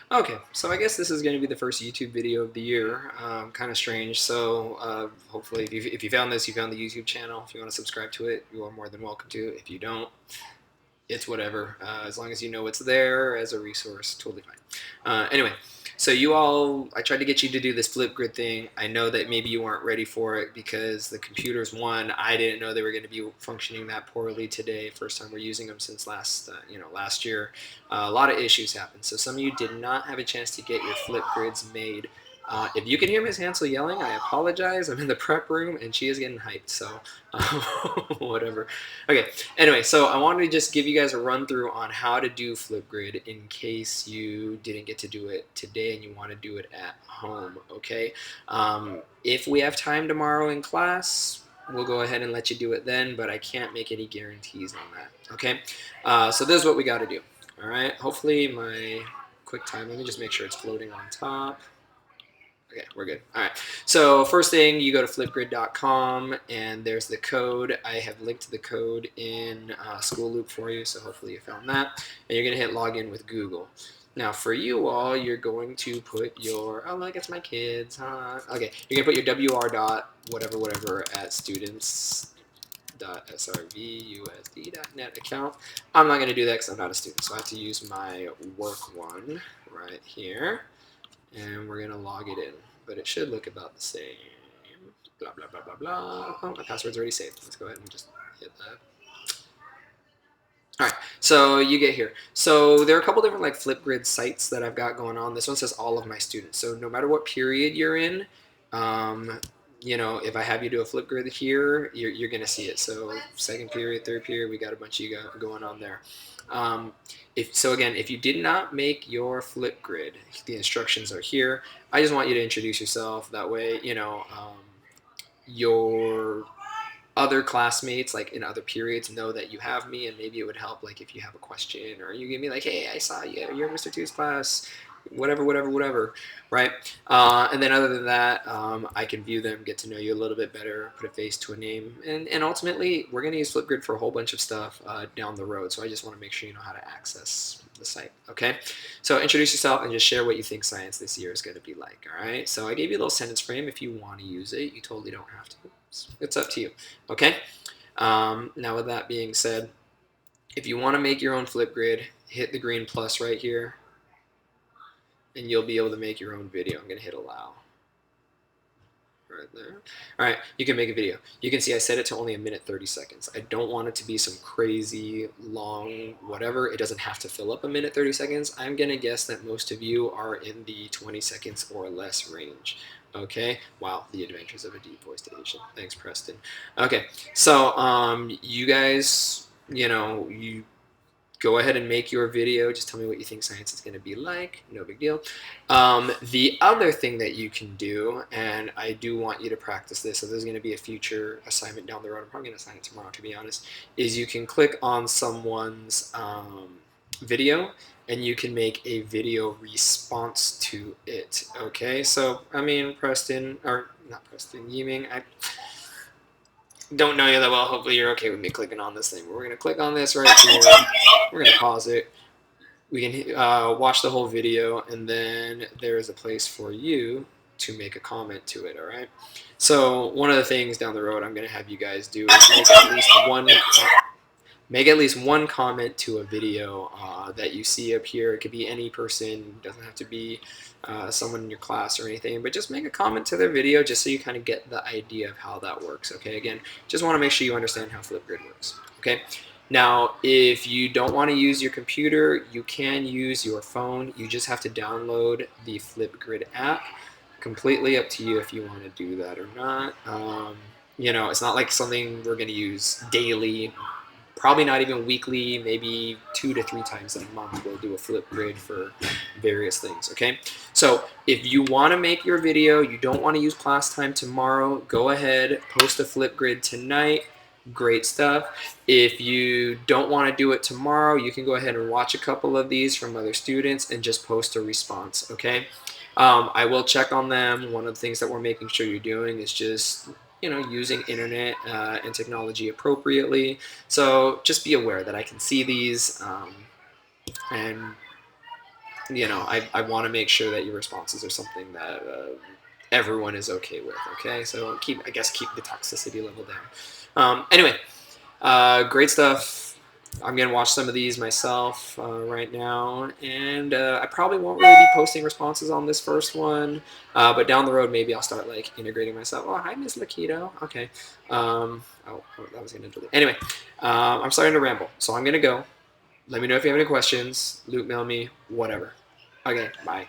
Okay, so I guess this is going to be the first YouTube video of the year. Kind of strange. So hopefully, if you found this, you found the YouTube channel. If you want to subscribe to it, you are more than welcome to. If you don't, it's whatever. As long as you know it's there as a resource, totally fine. Anyway, so I tried to get you to do this Flipgrid thing. I know that maybe you weren't ready for it because the computers, one, I didn't know they were going to be functioning that poorly today. First time we're using them since last year. A lot of issues happened. So some of you did not have a chance to get your Flipgrids made. If you can hear Miss Hansel yelling, I apologize. I'm in the prep room and she is getting hyped, so whatever. Okay, anyway, so I wanted to just give you guys a run through on how to do Flipgrid in case you didn't get to do it today and you want to do it at home, okay? If we have time tomorrow in class, we'll go ahead and let you do it then, but I can't make any guarantees on that, okay? So this is what we got to do, all right? Hopefully my QuickTime, let me just make sure it's floating on top. Okay, we're good. All right. So first thing, you go to flipgrid.com and there's the code. I have linked the code in School Loop for you, so hopefully you found that. And you're going to hit login with Google. Now for you all, you're going to put your, oh look, it's my kids, huh? Okay, you're going to put your WR dot whatever at students.srvusd.net account. I'm not going to do that because I'm not a student, so I have to use my work one right here. And we're going to log it in, but it should look about the same. Blah, blah, blah, blah, blah. Oh, my password's already saved. Let's go ahead and just hit that. All right, so you get here. So there are a couple different like Flipgrid sites that I've got going on. This one says all of my students. So no matter what period you're in, if I have you do a Flipgrid here, you're going to see it. So second period, third period, we got a bunch of you going on there. If you did not make your Flipgrid, the instructions are here. I just want you to introduce yourself. That way, your other classmates, like in other periods, know that you have me, and maybe it would help, like if you have a question or you give me like, hey, I saw you, you're in Mr. Two's class, whatever, right? And then other than that, I can view them, get to know you a little bit better, put a face to a name, and ultimately, we're going to use Flipgrid for a whole bunch of stuff down the road, so I just want to make sure you know how to access the site, okay? So introduce yourself and just share what you think science this year is going to be like, all right? So I gave you a little sentence frame. If you want to use it, you totally don't have to. It's up to you, okay? Now with that being said, if you want to make your own Flipgrid, hit the green plus right here, and you'll be able to make your own video. I'm going to hit allow. Right there. All right, you can make a video. You can see I set it to only 1 minute 30 seconds. I don't want it to be some crazy long whatever. It doesn't have to fill up 1 minute 30 seconds. I'm going to guess that most of you are in the 20 seconds or less range. Okay, wow, the adventures of a deep voiced Asian. Thanks, Preston. Okay, so you guys, you go ahead and make your video. Just tell me what you think science is going to be like. No big deal. The other thing that you can do, and I do want you to practice this, so there's going to be a future assignment down the road. I'm probably going to assign it tomorrow, to be honest, is you can click on someone's video and you can make a video response to it. Okay, so I mean, Preston, or not Preston, Yiming, I don't know you that well. Hopefully you're okay with me clicking on this thing. We're going to click on this right here. We're going to pause it. We can watch the whole video, and then there is a place for you to make a comment to it, all right? So one of the things down the road I'm going to have you guys do is make at least one comment to a video that you see up here. It could be any person. It doesn't have to be someone in your class or anything, but just make a comment to their video just so you kind of get the idea of how that works, okay? Again, just want to make sure you understand how Flipgrid works, okay? Now, if you don't want to use your computer, you can use your phone. You just have to download the Flipgrid app. Completely up to you if you want to do that or not. It's not like something we're going to use daily, probably not even weekly, maybe 2 to 3 times in a month we'll do a Flipgrid for various things, okay? So if you want to make your video, you don't want to use class time tomorrow, go ahead, post a Flipgrid tonight. Great stuff. If you don't want to do it tomorrow, you can go ahead and watch a couple of these from other students and just post a response, okay? I will check on them. One of the things that we're making sure you're doing is just using internet and technology appropriately. So just be aware that I can see these and I want to make sure that your responses are something that everyone is okay with. Okay, so keep the toxicity level down. Anyway, great stuff. I'm gonna watch some of these myself right now, and I probably won't really be posting responses on this first one, but down the road maybe I'll start like integrating myself. Oh, hi, Miss Lakito. Okay. That was gonna delete. Anyway, I'm starting to ramble, so I'm gonna go. Let me know if you have any questions. Loot mail me, whatever. Okay, bye.